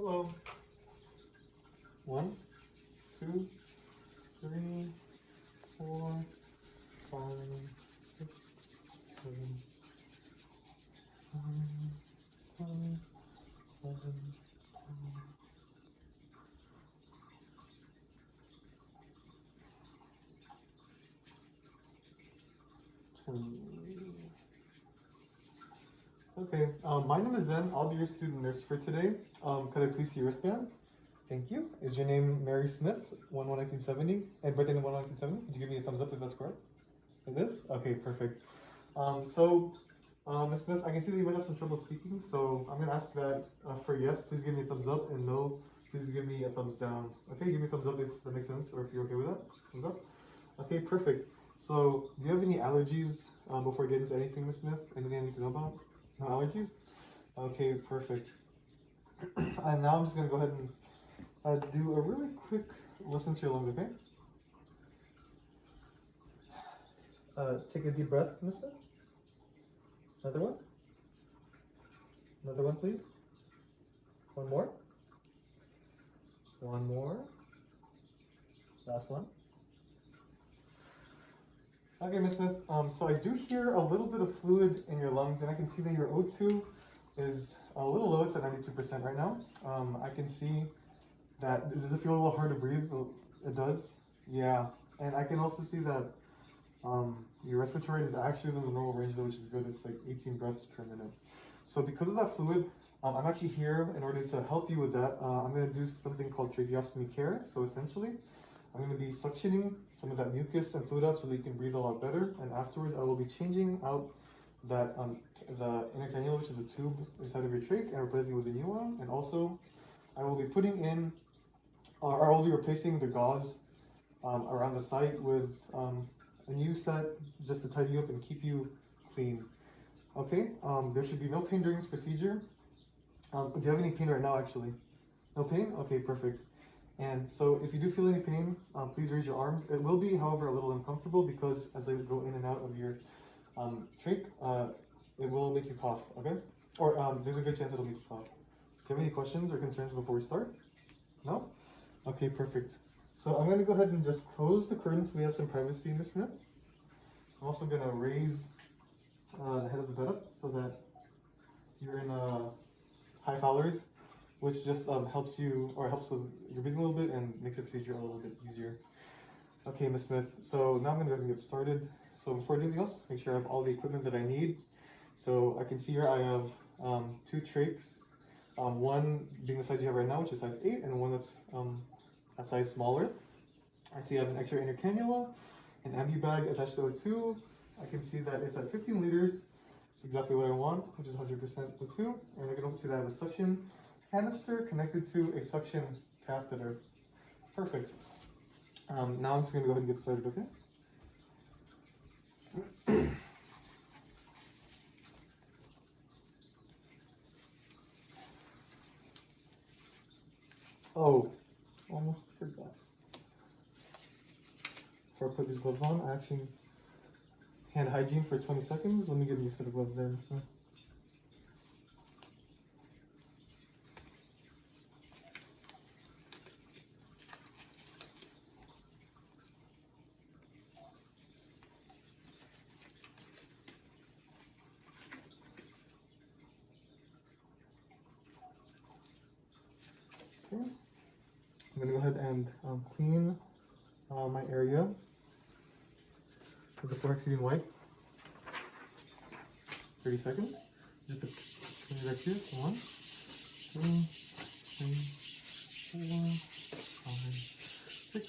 Hello. 1, 2, 3, 4, 5, 6, 7, 8, 9, 10, 11, 12, 20. Okay, my name is Zen. I'll be your student nurse for today. Could I please see your wristband? Thank you. Is your name Mary Smith, 1/1970, and birthday in 1/1970? Could you give me a thumbs up if that's correct? It is? Okay, perfect. Ms. Smith, I can see that you might have some trouble speaking, so I'm going to ask that for yes, please give me a thumbs up, and no, please give me a thumbs down. Okay, give me a thumbs up if that makes sense, or if you're okay with that. Thumbs up? Okay, perfect. So, do you have any allergies before getting into anything, Ms. Smith? Anything I need to know about? No allergies? Okay, perfect. And now I'm just going to go ahead and do a really quick listen to your lungs, okay? Take a deep breath, Ms. Smith. Another one? Another one, please. One more. One more. Last one. Okay, Ms. Smith, so I do hear a little bit of fluid in your lungs, and I can see that your O2 is a little low. It's at 92% right now. I can see that, does it feel a little hard to breathe? It does? Yeah. And I can also see that your respiratory rate is actually within the normal range, though, which is good. It's like 18 breaths per minute. So because of that fluid, I'm actually here in order to help you with that. I'm going to do something called tracheostomy care. So essentially, I'm going to be suctioning some of that mucus and fluid out so that you can breathe a lot better. And afterwards, I will be changing out that the inner cannula, which is the tube inside of your trach, and replacing it with a new one. And also, I will be putting in, or I will be replacing the gauze around the site with a new set just to tidy you up and keep you clean. Okay, there should be no pain during this procedure. Do you have any pain right now, actually? No pain? Okay, perfect. And so if you do feel any pain, please raise your arms. It will be, however, a little uncomfortable because as I go in and out of your trach, it will make you cough, okay? Or there's a good chance it'll make you cough. Do you have any questions or concerns before we start? No? Okay, perfect. So I'm going to go ahead and just close the curtains so we have some privacy in this Smith. I'm also going to raise the head of the bed up so that you're in high Fowler's, which just helps you, or helps with your breathing a little bit and makes the procedure a little bit easier. Okay, Ms. Smith, so now I'm going to go ahead and get started. So before anything else, just make sure I have all the equipment that I need. So I can see here I have 2 trachs, one being the size you have right now, which is size 8, and one that's a size smaller. I see I have an extra inner cannula, an ambu bag attached to O2. I can see that it's at 15 liters, exactly what I want, which is 100% O2. And I can also see that I have a suction canister connected to a suction catheter. Perfect. Now I'm just going to go ahead and get started, okay? Oh, almost forgot. Before I put these gloves on, I actually hand hygiene for 20 seconds. Let me give you a set of gloves there, Mr. Okay. I'm going to go ahead and clean my area with the fluoxetine wipe. 30 seconds. Just to clean it right here. 1, 2, 3, 4, 5, 6,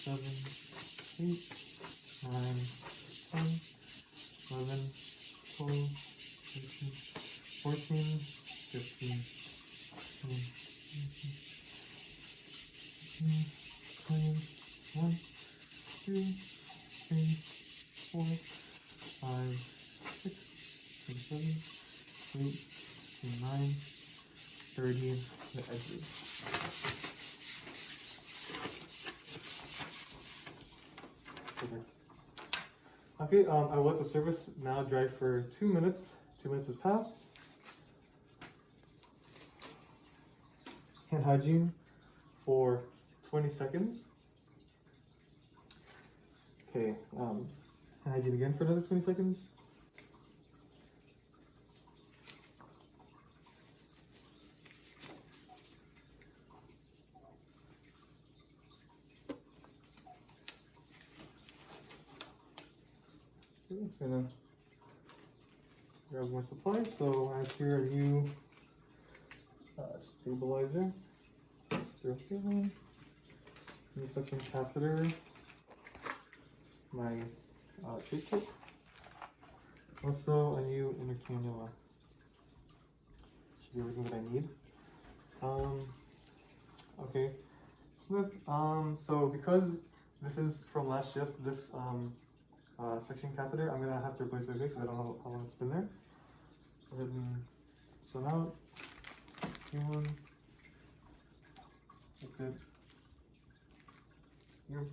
7, 8, 9, 10, 11, 12, 13, 14, 15, 21, 2, 3, 4, 5, 6, 7, 8, 9, 30, the edges. Perfect. Okay, I will let the surface now dry for 2 minutes. 2 minutes has passed. hand hygiene for 20 seconds. Okay, hand hygiene again for another 20 seconds. Okay, I'm gonna grab more supplies. So I have here a new stabilizer, sterile saline, new suction catheter, my trach kit, also a new inner cannula. Should be everything that I need. Okay, Smith. So because this is from last shift, this suction catheter, I'm gonna have to replace it because I don't know how long it's been there. Go ahead and swim out. New one. That's it. Here.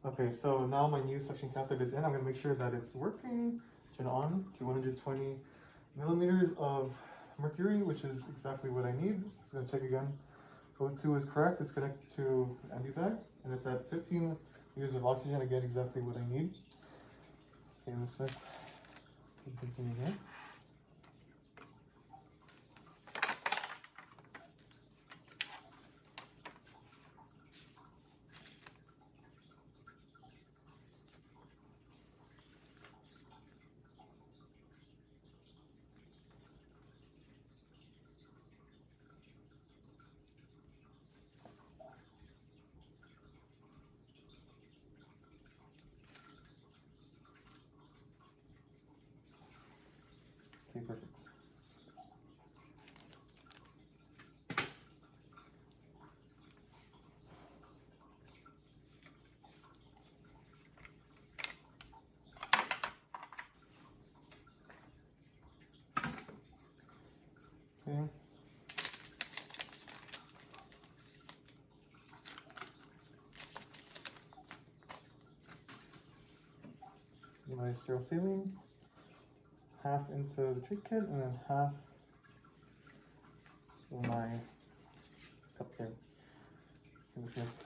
Okay, so now my new suction catheter is in. I'm gonna make sure that it's working. Turn it on to 120 millimeters of mercury, which is exactly what I need. Just gonna check again. O2 is correct. It's connected to the ambu bag, and it's at 15 liters of oxygen. Again, exactly what I need. Okay, Ms. Smith, continue here. Okay, perfect. Okay. My sterile saline, half into the trach kit, and then half to my cup here. Ms. Smith.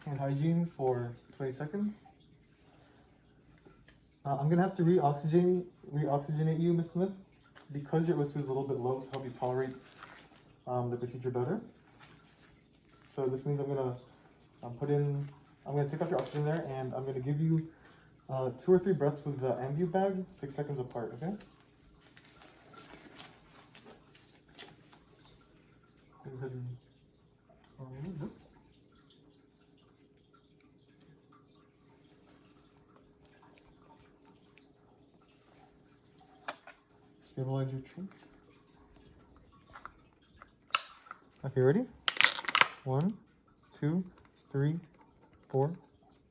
Hand hygiene for 20 seconds. I'm gonna have to re-oxygenate you, Ms. Smith, because your O2 is a little bit low to help you tolerate the procedure better. So this means I'm gonna take off your oxygen there, and I'm gonna give you 2 or 3 breaths with the ambu bag, 6 seconds apart. Okay. Go ahead and remove this. Stabilize your trach. Okay, ready? 1, 2, 3, 4,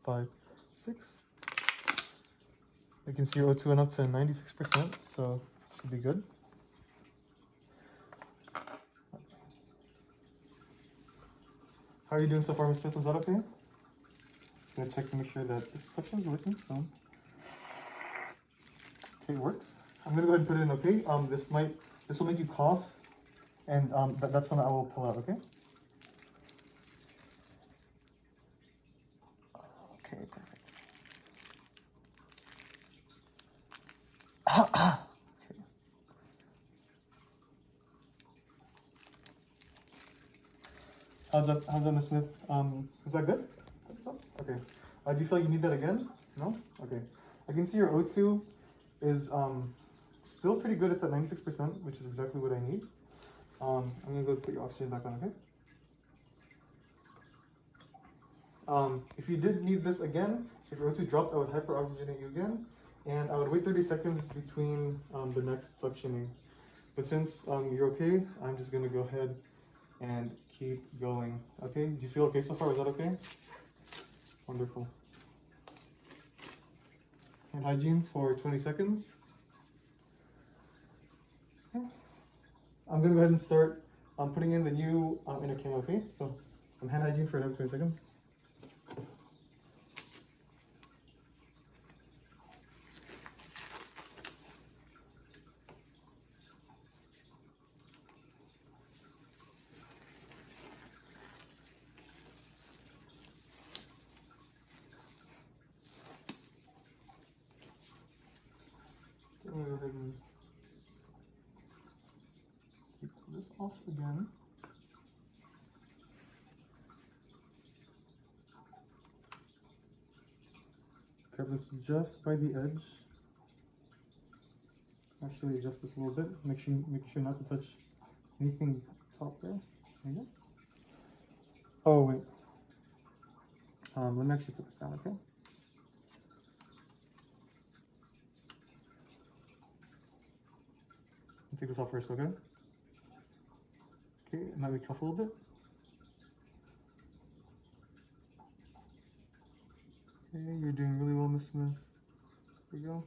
5, 6. You can see your O2 went up to 96%, so should be good. How are you doing so far, Ms. Smith? Was that okay? Just gonna check to make sure that this suction is working. So, okay, it works. I'm gonna go ahead and put it in. Okay. This will make you cough, and that's when I will pull out. Okay. Okay, perfect. Okay. How's that, Ms. Smith? Is that good? Okay. Do you feel like you need that again? No? Okay. I can see your O2 is still pretty good. It's at 96%, which is exactly what I need. I'm gonna go put your oxygen back on, okay? If you did need this again, if your O2 dropped, I would hyperoxygenate you again, and I would wait 30 seconds between the next suctioning. But since you're okay, I'm just gonna go ahead and keep going. Okay? Do you feel okay so far? Is that okay? Wonderful. Hand hygiene for 20 seconds. Okay. I'm gonna go ahead and start putting in the new inner cannula. Okay? So hand hygiene for another 20 seconds. I'm gonna go ahead and take this off again. Grab this just by the edge. Actually, adjust this a little bit. Make sure not to touch anything top there. There you go. Oh wait. Let me actually put this down, okay? Take this off first, okay? Okay, now we cuff a little bit. Okay, you're doing really well, Miss Smith. There you go.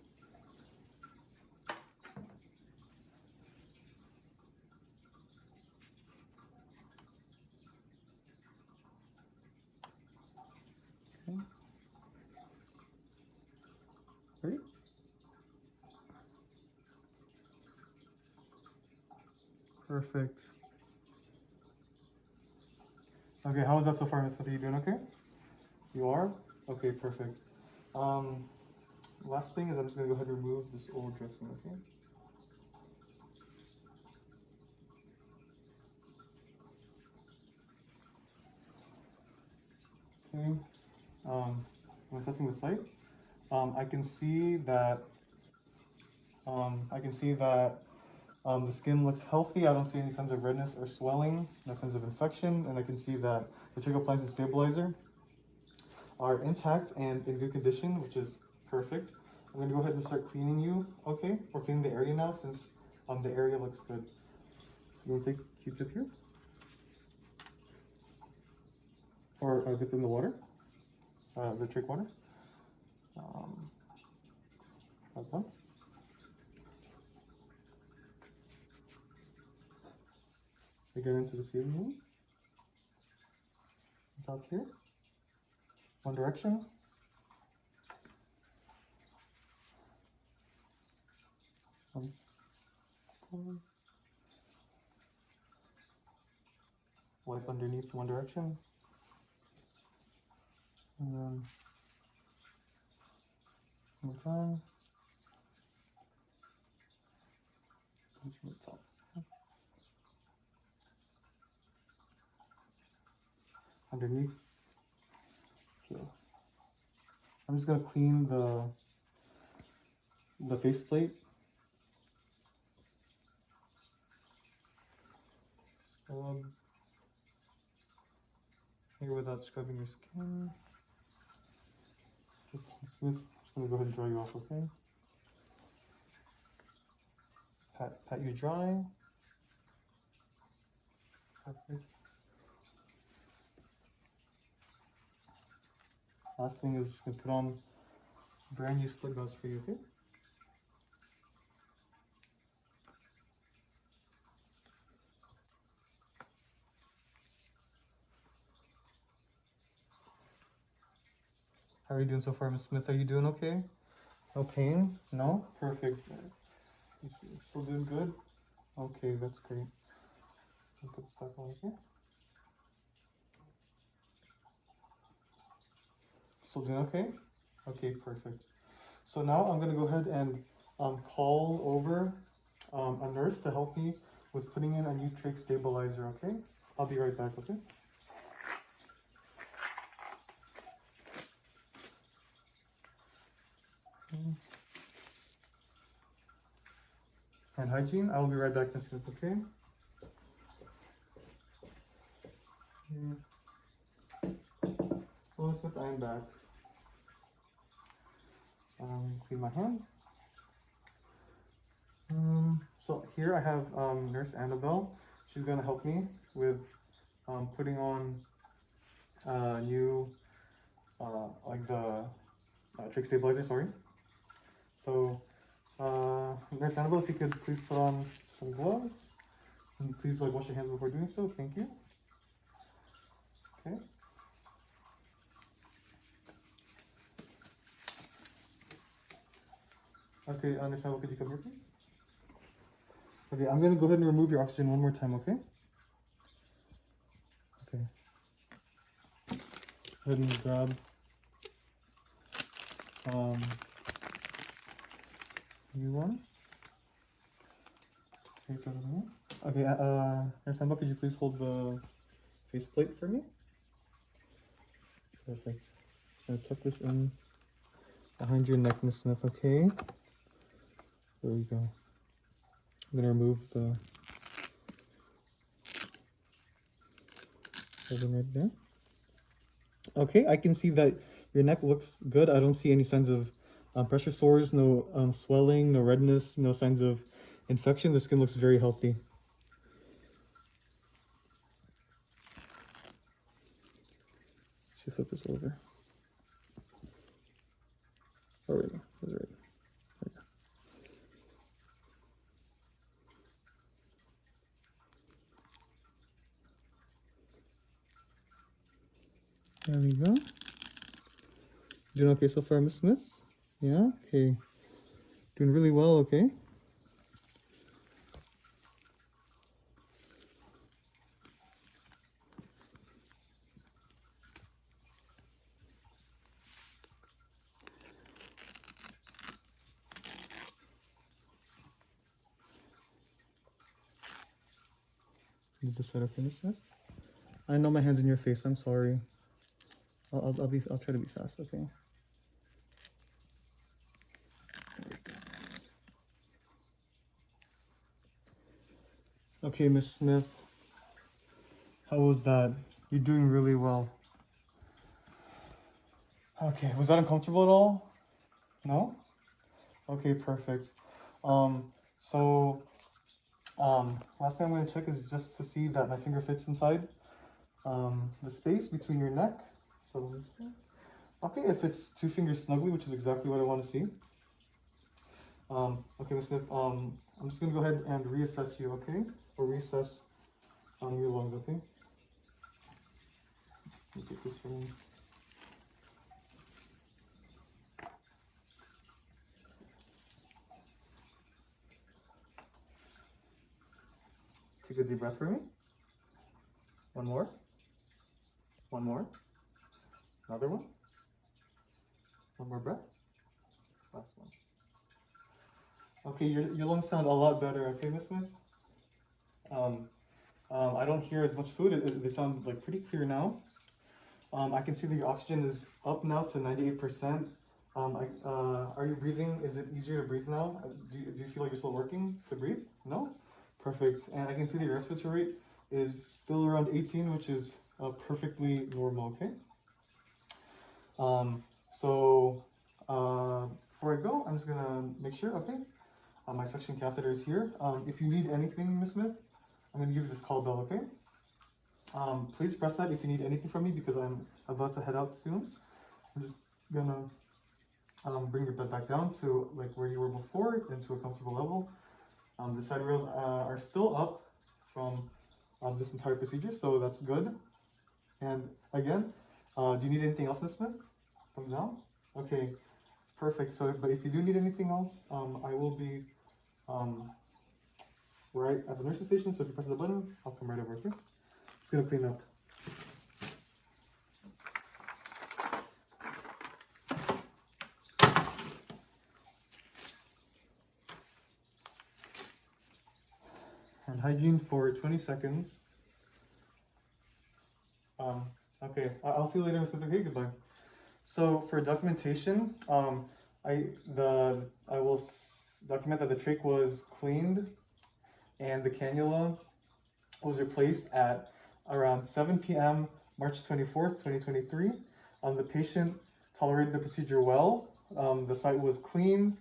Okay. Ready? Perfect. Okay, how is that so far, Miss Smith? Are you doing okay? You are? Okay, perfect. Last thing is I'm just gonna go ahead and remove this old dressing, okay? Okay. I'm assessing the site. I can see that the skin looks healthy. I don't see any signs of redness or swelling, no signs of infection, and I can see that the trach appliance and stabilizer are intact and in good condition, which is perfect. I'm gonna go ahead and start cleaning you, okay? We're cleaning the area now since the area looks good. So you wanna take Q-tip here? Or dip in the water, the trach water. At once. We get into the sealing wound. Top here. One direction. Once. Wipe underneath one direction. And then one more time. This from the top. Underneath. Okay. I'm just gonna clean the faceplate. Scrub. Here without scrubbing your skin. Smith, just gonna go ahead and dry you off, okay? Pat you dry. Perfect. Last thing is just gonna put on brand new split gauze for you, okay? How are you doing so far, Miss Smith? Are you doing okay? No pain? No? Perfect. You still doing good? Okay, that's great. I'll put this back on here. Still doing okay? Okay, perfect. So now I'm gonna go ahead and call over a nurse to help me with putting in a new trach stabilizer, okay? I'll be right back, okay? Hand hygiene, I will be right back, Miss Smith, okay? Well, Miss Smith, I am back. Clean my hand. So here I have Nurse Annabelle. She's gonna help me with putting on new like the trach stabilizer. Sorry. So Nurse Annabelle, if you could please put on some gloves and please wash your hands before doing so. Thank you. Okay. Okay, Nurse Annabelle, could you come here, please? Okay, I'm gonna go ahead and remove your oxygen one more time, okay? Okay. Go ahead and grab new one. Okay, Samba, could you please hold the faceplate for me? Perfect. So tuck this in behind your neck, Miss Smith, okay? There we go. I'm gonna remove the ribbon right there. Okay, I can see that your neck looks good. I don't see any signs of pressure sores, no swelling, no redness, no signs of infection. The skin looks very healthy. Should flip this over. Oh, right now. That's right. There we go. Doing okay so far, Miss Smith? Yeah? Okay. Doing really well, okay? You just said okay, Miss Smith? I know my hand's in your face, I'm sorry. I'll try to be fast, okay? Okay, Miss Smith. How was that? You're doing really well. Okay, was that uncomfortable at all? No? Okay, perfect. So last thing I'm gonna check is just to see that my finger fits inside the space between your neck. So, okay, it fits 2 fingers snugly, which is exactly what I want to see. Okay, Ms. Smith, I'm just gonna go ahead and reassess you, okay? Or reassess your lungs, okay? Let me take this from you. Take a deep breath for me. One more. One more. Another one. One more breath. Last one. Okay, your lungs sound a lot better, okay, Miss Smith? I don't hear as much fluid. They sound like pretty clear now. I can see that your oxygen is up now to 98%. Are you breathing? Is it easier to breathe now? Do you feel like you're still working to breathe? No? Perfect. And I can see that your respiratory rate is still around 18, which is perfectly normal, okay? Before I go, I'm just gonna make sure, okay? My suction catheter is here. If you need anything, Miss Smith, I'm gonna give you this call bell, okay? Please press that if you need anything from me because I'm about to head out soon. I'm just gonna bring your bed back down to like where you were before, into a comfortable level. The side rails are still up from this entire procedure, so that's good. And again, do you need anything else, Miss Smith? From now? Okay, perfect. So, but if you do need anything else, I will be right at the nurse's station. So if you press the button, I'll come right over here. It's gonna clean up. And hygiene for 20 seconds. Okay, I'll see you later, Mr. Okay, goodbye. So for documentation, I will document that the trach was cleaned and the cannula was replaced at around 7 p.m. March 24th, 2023. The patient tolerated the procedure well. The site was clean.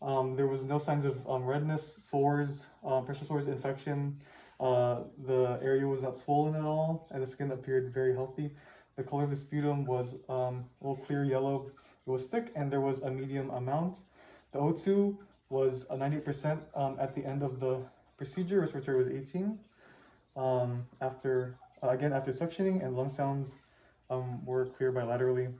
There was no signs of redness, sores, pressure sores, infection. The area was not swollen at all, and the skin appeared very healthy. The color of the sputum was a little clear yellow. It was thick, and there was a medium amount. The O2 was 98% at the end of the procedure. Respiratory was 18. After suctioning, and lung sounds were clear bilaterally.